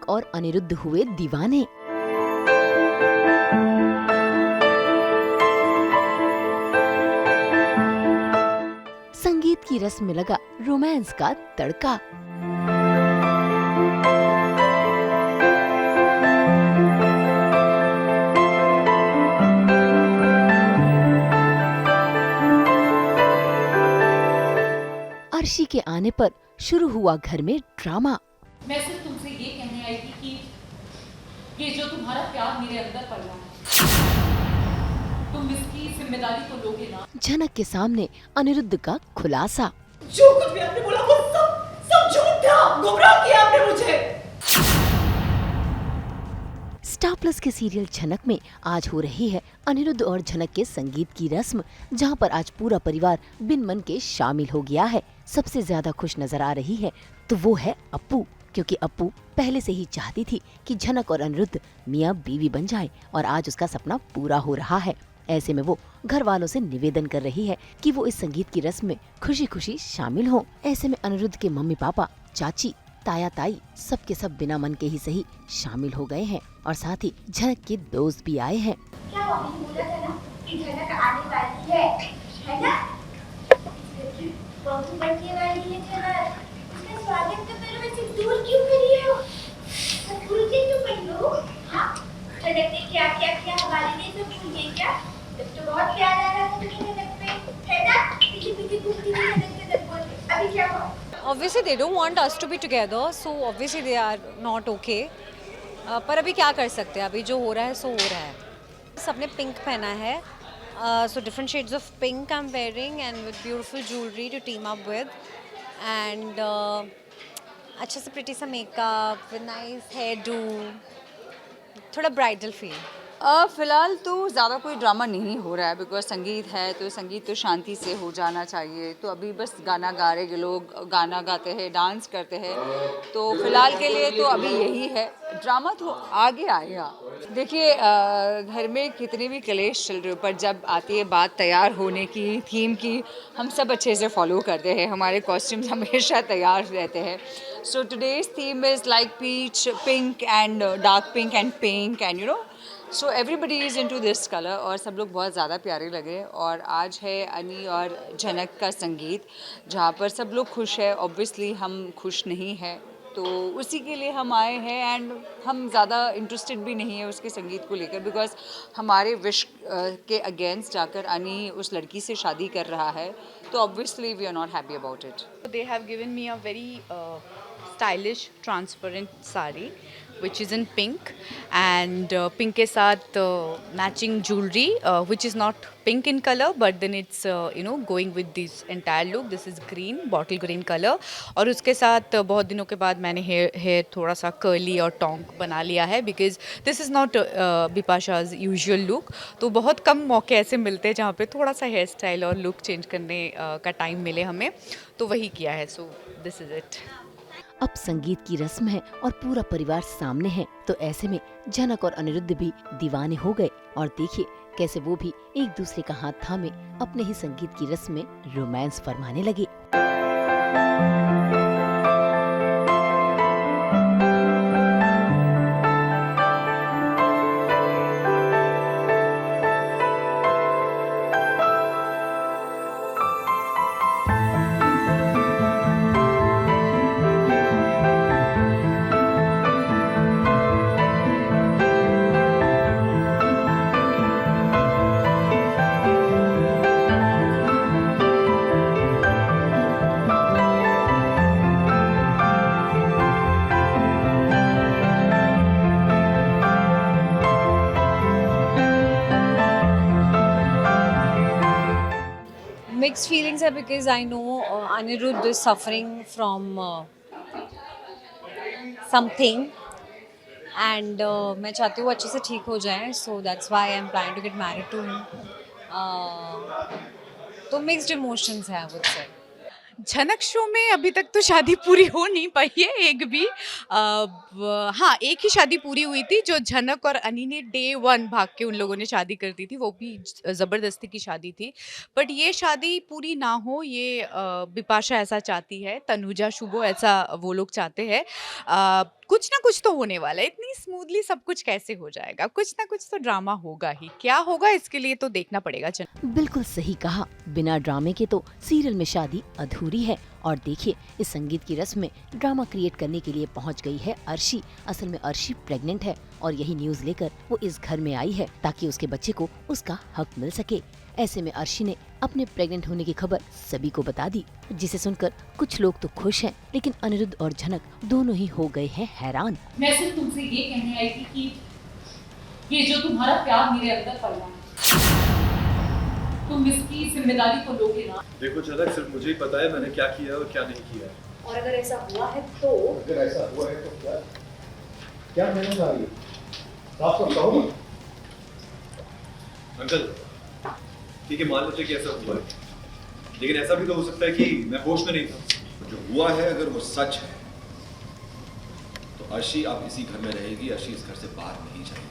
झनक और अनिरुद्ध हुए दीवाने। संगीत की रस्म में लगा रोमांस का तड़का। अर्शी के आने पर शुरू हुआ घर में ड्रामा। मैं सिर्फ तुमसे ये कहने आई थी कि ये जो तुम्हारा प्यार मेरे अंदर पड़ रहा है, तुम इसकी जिम्मेदारी तो लोगे ना। झनक के सामने अनिरुद्ध का खुलासा। जो कुछ भी आपने बोला वो सब झूठ था, गुमराह किया आपने मुझे। स्टार प्लस के सीरियल झनक में आज हो रही है अनिरुद्ध और झनक के संगीत की रस्म, जहां पर आज पूरा परिवार बिन मन के शामिल हो गया है। सबसे ज्यादा खुश नजर आ रही है तो वो है अप्पू, क्योंकि अप्पू पहले से ही चाहती थी कि झनक और अनिरुद्ध मियां बीवी बन जाए और आज उसका सपना पूरा हो रहा है। ऐसे में वो घर वालों से निवेदन कर रही है कि वो इस संगीत की रस्म में खुशी खुशी शामिल हो। ऐसे में अनिरुद्ध के मम्मी पापा, चाची, ताया ताई सब के सब बिना मन के ही सही शामिल हो गए हैं और साथ ही झनक के दोस्त भी आए हैं। क्या मम्मी बोला था ना कि झनक आने वाली है ना? बहुत बढ़िया वाली है झनक। उसका स्वागत तो करो, वैसे दूर क्यों करी हो? भूल के क्यों करी हो? हाँ, झनक ने क्या क्या किया हमारे लिए तो भूल गई क्या? तब तो बहुत प्यार आ रहा था तुम्हें झनक पे, है ना? पीछे पीछे घूमती थी झनक के जब बोलते। अभी क्या हुआ? Obviously they don't want us to be together, so obviously they are not okay. पर अभी क्या कर सकते हैं, अभी जो हो रहा है सो हो रहा है। सबने पिंक पहना है, so different shades of pink I'm wearing and with beautiful jewelry to team up with and अच्छा सा pretty सा makeup with nice hairdo, थोड़ा bridal feel। फ़िलहाल तो ज़्यादा कोई ड्रामा नहीं हो रहा है, बिकॉज संगीत है तो संगीत तो शांति से हो जाना चाहिए। तो अभी बस गाना गा रहे लोग, गाना गाते हैं, डांस करते हैं, तो फ़िलहाल के लिए तो अभी यही है। ड्रामा तो आगे आएगा। देखिए घर में कितने भी कलेश चल रहे हो, पर जब आती है बात तैयार होने की, थीम की, हम सब अच्छे से फॉलो करते हैं। हमारे कॉस्ट्यूम्स हमेशा तैयार रहते हैं। So today's theme is like peach, pink and dark pink and pink and so everybody is into this colour और सब लोग बहुत ज़्यादा प्यारे लगे। और आज है अनी और झनक का संगीत, जहाँ पर सब लोग खुश है। ऑब्वियसली हम खुश नहीं हैं, तो उसी के लिए हम आए हैं एंड हम ज़्यादा इंटरेस्टेड भी नहीं है उसके संगीत को लेकर, बिकॉज हमारे विश के अगेंस्ट जाकर अनी उस लड़की से शादी कर रहा है, तो obviously we are not happy about it. They have given me a very stylish transparent sari which is in pink and pink के साथ matching jewelry which is not pink in color but then it's going with this entire look. This is green, bottle green color और उसके साथ बहुत दिनों के बाद मैंने hair थोड़ा सा curly और tonk बना लिया है because this is not बिपाशा's usual look। तो बहुत कम मौके ऐसे मिलते हैं जहाँ पे थोड़ा सा हेयर स्टाइल और लुक चेंज करने का टाइम मिले हमें, तो वही किया है। So this is it. अब संगीत की रस्म है और पूरा परिवार सामने है, तो ऐसे में झनक और अनिरुद्ध भी दीवाने हो गए और देखिए कैसे वो भी एक दूसरे का हाथ थामे अपने ही संगीत की रस्म में रोमांस फरमाने लगे। Mixed feelings है because I know Anirudh is suffering from something and मैं चाहती हूँ अच्छे से ठीक हो जाए, so that's why I'm planning to get married to him। तो mixed emotions है I would say। झनक शो में अभी तक तो शादी पूरी हो नहीं पाई है एक भी। हाँ, एक ही शादी पूरी हुई थी जो झनक और अनी ने डे 1 भाग के उन लोगों ने शादी कर दी थी, वो भी ज़बरदस्ती की शादी थी। बट ये शादी पूरी ना हो, ये बिपाशा ऐसा चाहती है, तनुजा शुभो ऐसा वो लोग चाहते हैं। कुछ ना कुछ तो होने वाला है, इतनी स्मूथली सब कुछ कैसे हो जाएगा, कुछ ना कुछ तो ड्रामा होगा ही। क्या होगा इसके लिए तो देखना पड़ेगा। बिल्कुल सही कहा, बिना ड्रामे के तो सीरियल में शादी अधूरी है। और देखिए, इस संगीत की रस्म में ड्रामा क्रिएट करने के लिए पहुंच गई है अर्शी। असल में अर्शी प्रेग्नेंट है और यही न्यूज लेकर वो इस घर में आई है ताकि उसके बच्चे को उसका हक मिल सके। ऐसे में अर्शी ने अपने प्रेग्नेंट होने की खबर सभी को बता दी, जिसे सुनकर कुछ लोग तो खुश हैं, लेकिन अनिरुद्ध और झनक दोनों ही हो गए हैं हैरान। मैं सिर्फ तुमसे ये कहने आई थी कि ये जो तुम्हारा प्यार मेरे अंदर पला है, तुम इसकी जिम्मेदारी तो लोगे ना। देखो झनक, सिर्फ मुझे ही पता है मैंने क्या किया है और क्या नहीं किया है। और अगर ऐसा हुआ है तो अगर ऐसा हुआ है तो क्या कहना चाह रही है? साफ साफ कहो ना। अंकल, ठीक है, मान लेते कि ऐसा हुआ है, लेकिन ऐसा भी तो हो सकता है कि मैं होश में नहीं था। जो हुआ है अगर वो सच है तो अर्शी अब इसी घर में रहेगी, अर्शी इस घर से बाहर नहीं जाएगी।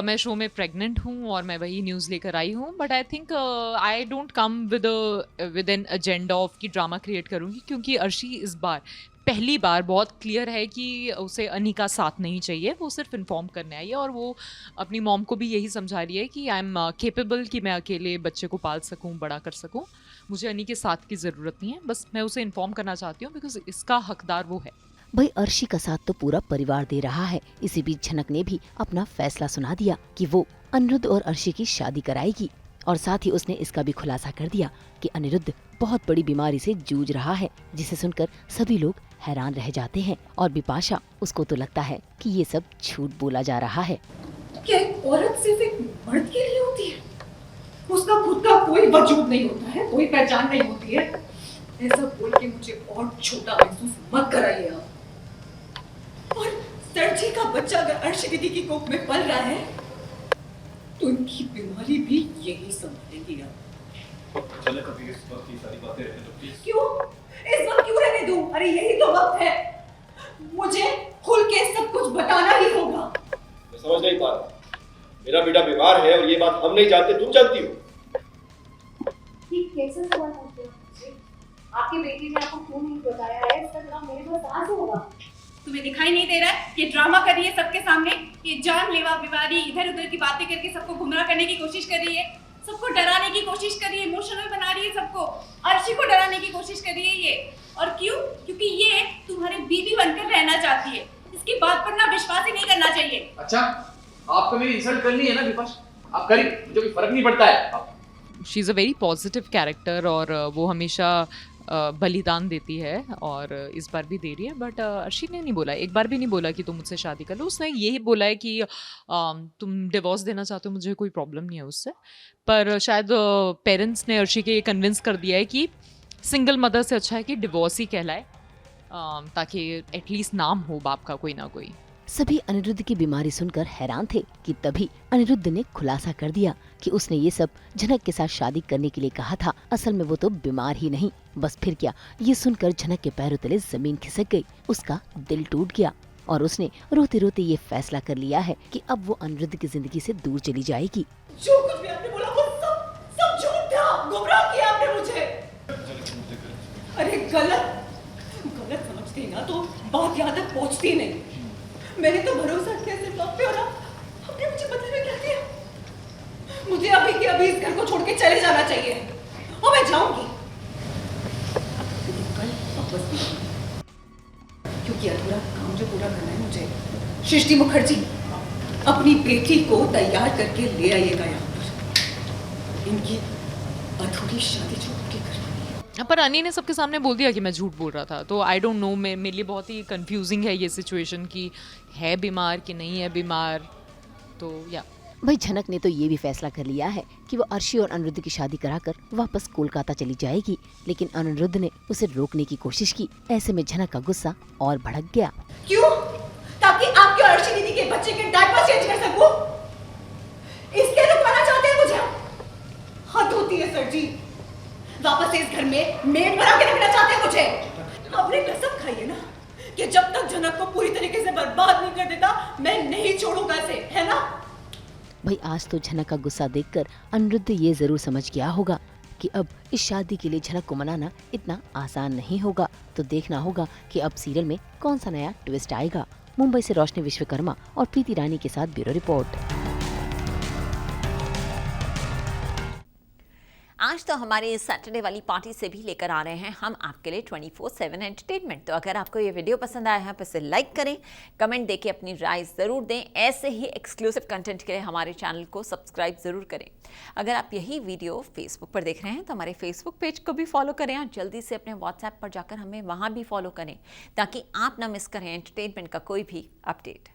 मैं शो में प्रेग्नेंट हूँ और मैं वही न्यूज़ लेकर आई हूँ, but I think I don't come with an agenda of की ड्रामा क्रिएट करूँगी, क्योंकि अर्शी इस बार पहली बार बहुत क्लियर है कि उसे अनी का साथ नहीं चाहिए, वो सिर्फ इन्फॉर्म करने आई है और वो अपनी मॉम को भी यही समझा रही है कि आई एम केपेबल कि मैं अकेले बच्चे को पाल सकूँ, बड़ा कर सकूँ, मुझे अनी के साथ की ज़रूरत नहीं है, बस मैं उसे इन्फॉर्म करना चाहती हूँ बिकॉज इसका हकदार वो है। भाई अर्शी का साथ तो पूरा परिवार दे रहा है। इसी बीच झनक ने भी अपना फैसला सुना दिया कि वो अनिरुद्ध और अर्शी की शादी कराएगी, और साथ ही उसने इसका भी खुलासा कर दिया कि अनिरुद्ध बहुत बड़ी बीमारी से जूझ रहा है, जिसे सुनकर सभी लोग हैरान रह जाते हैं। और बिपाशा, उसको तो लगता है कि ये सब झूठ बोला जा रहा है। क्या एक औरत सिर्फ एक मर्द के लिए होती है? उसका खुद का कोई वजूद नहीं होता है, कोई पहचान नहीं होती है। ऐसा बोल के मुझे और छोटा महसूस मत कराइए आप। और सर जी का बच्चा अगर अर्शी दीदी की कोख में पल रहा है तो इनकी बीमारी भी यही संभालेगी आप। झनक, अभी इस वक्त की सारी बातें रहने दो प्लीज। क्यों? इस वक्त क्यों रहने दूं? अरे यही तो वक्त है, मुझे खुल के सब कुछ बताना ही होगा। मैं समझ नहीं पा रहा, मेरा बेटा बीमार है और ये बात हम नहीं जानते, तुम जानती हो। ये कैसे सवाल करते हो? आपकी बेटी ने आपको क्यों नहीं बताया है? इसका जवाब मेरे पास कहाँ से होगा? तुम्हें दिखाई नहीं दे रहा है? ये ड्रामा कर रही है सबके सामने, ये जानलेवा बीमारी इधर उधर की बातें करके सबको गुमराह करने की कोशिश कर रही है, सबको डराने की कोशिश कर रही है, इमोशनल बना रही है सबको, अर्शी को डराने की कोशिश कर रही है ये। और क्यों? क्योंकि ये तुम्हारे बीवी बनकर रहना चाहती है, इसकी बात पर ना विश्वास ही नहीं करना चाहिए। अच्छा, आपको मेरी इंसल्ट करनी है ना विपाश, आप करिए, मुझे कोई फर्क नहीं पड़ता है। She is a very positive character और वो हमेशा बलिदान देती है और इस बार भी दे रही है। बट अर्शी ने नहीं बोला, एक बार भी नहीं बोला कि तुम मुझसे शादी कर लो। उसने यही बोला है कि तुम डिवोर्स देना चाहते हो, मुझे कोई प्रॉब्लम नहीं है उससे। पर शायद पेरेंट्स ने अर्शी के ये कन्विंस कर दिया है कि सिंगल मदर से अच्छा है कि डिवोर्स ही कहलाए, ताकि एटलीस्ट नाम हो बाप का कोई ना कोई। सभी अनिरुद्ध की बीमारी सुनकर हैरान थे कि तभी अनिरुद्ध ने खुलासा कर दिया कि उसने ये सब झनक के साथ शादी करने के लिए कहा था। असल में वो तो बीमार ही नहीं, बस फिर क्या। ये सुनकर झनक के पैरों तले जमीन खिसक गई, उसका दिल टूट गया और उसने रोते रोते ये फैसला कर लिया है कि अब वो अनिरुद्ध की जिंदगी से दूर चली जाएगी। जो कुछ भी आपने बोला वो सब झूठ था, गुमराह किया आपने मुझे। अरे गलत समझते ही ना तो बात यहाँ तक पहुँचती नहीं। मैंने तो भरोसा किया सिर्फ आप पे और आपने मुझे पता नहीं क्या किया। मुझे अभी के अभी इस घर को छोड़ के चले जाना चाहिए और मैं जाऊंगी कल वापस भी, क्योंकि अधूरा काम जो पूरा करना है मुझे। सृष्टि मुखर्जी, अपनी बेटी को तैयार करके ले आइएगा यहाँ पर, इनकी अधूरी शादी जो पूरी करनी है। पर अनी ने सबके सामने बोल दिया कि मैं झूठ बोल रहा था, तो आई डोंट नो, मेरे लिए बहुत ही कंफ्यूजिंग है ये सिचुएशन कि है बीमार कि नहीं है बीमार। तो या भाई झनक ने तो ये भी फैसला कर लिया है कि वो अर्शी और अनिरुद्ध की शादी कराकर वापस कोलकाता चली जाएगी, लेकिन अनिरुद्ध ने उसे रोकने की कोशिश की। ऐसे में झनक का गुस्सा और भड़क गया। क्यों? ताकि आपके और अर्शी दीदी के बच्चे के डायपर चेंज कर सकूं? इसके रुकवाना चाहते हैं मुझे? हद होती है सर जी, वापस से इस घर में मेड बना के रखना चाहते हैं मुझे। आपने कसम खाई है ना कि जब तक जनक को पूरी तरीके से बर्बाद नहीं कर देता मैं नहीं छोड़ूंगा इसे, है ना? भाई आज तो झनक का गुस्सा देखकर अनिरुद्ध ये जरूर समझ गया होगा कि अब इस शादी के लिए झनक को मनाना इतना आसान नहीं होगा। तो देखना होगा कि अब सीरियल में कौन सा नया ट्विस्ट आएगा। मुंबई से रोशनी विश्वकर्मा और प्रीति रानी के साथ ब्यूरो रिपोर्ट। आज तो हमारे इस सैटरडे वाली पार्टी से भी लेकर आ रहे हैं हम आपके लिए 24/7 एंटरटेनमेंट। तो अगर आपको ये वीडियो पसंद आया है तो इसे लाइक करें, कमेंट देके अपनी राय ज़रूर दें। ऐसे ही एक्सक्लूसिव कंटेंट के लिए हमारे चैनल को सब्सक्राइब ज़रूर करें। अगर आप यही वीडियो फेसबुक पर देख रहे हैं तो हमारे फेसबुक पेज को भी फॉलो करें और जल्दी से अपने व्हाट्सएप पर जाकर हमें वहाँ भी फॉलो करें ताकि आप ना मिस करें एंटरटेनमेंट का कोई भी अपडेट।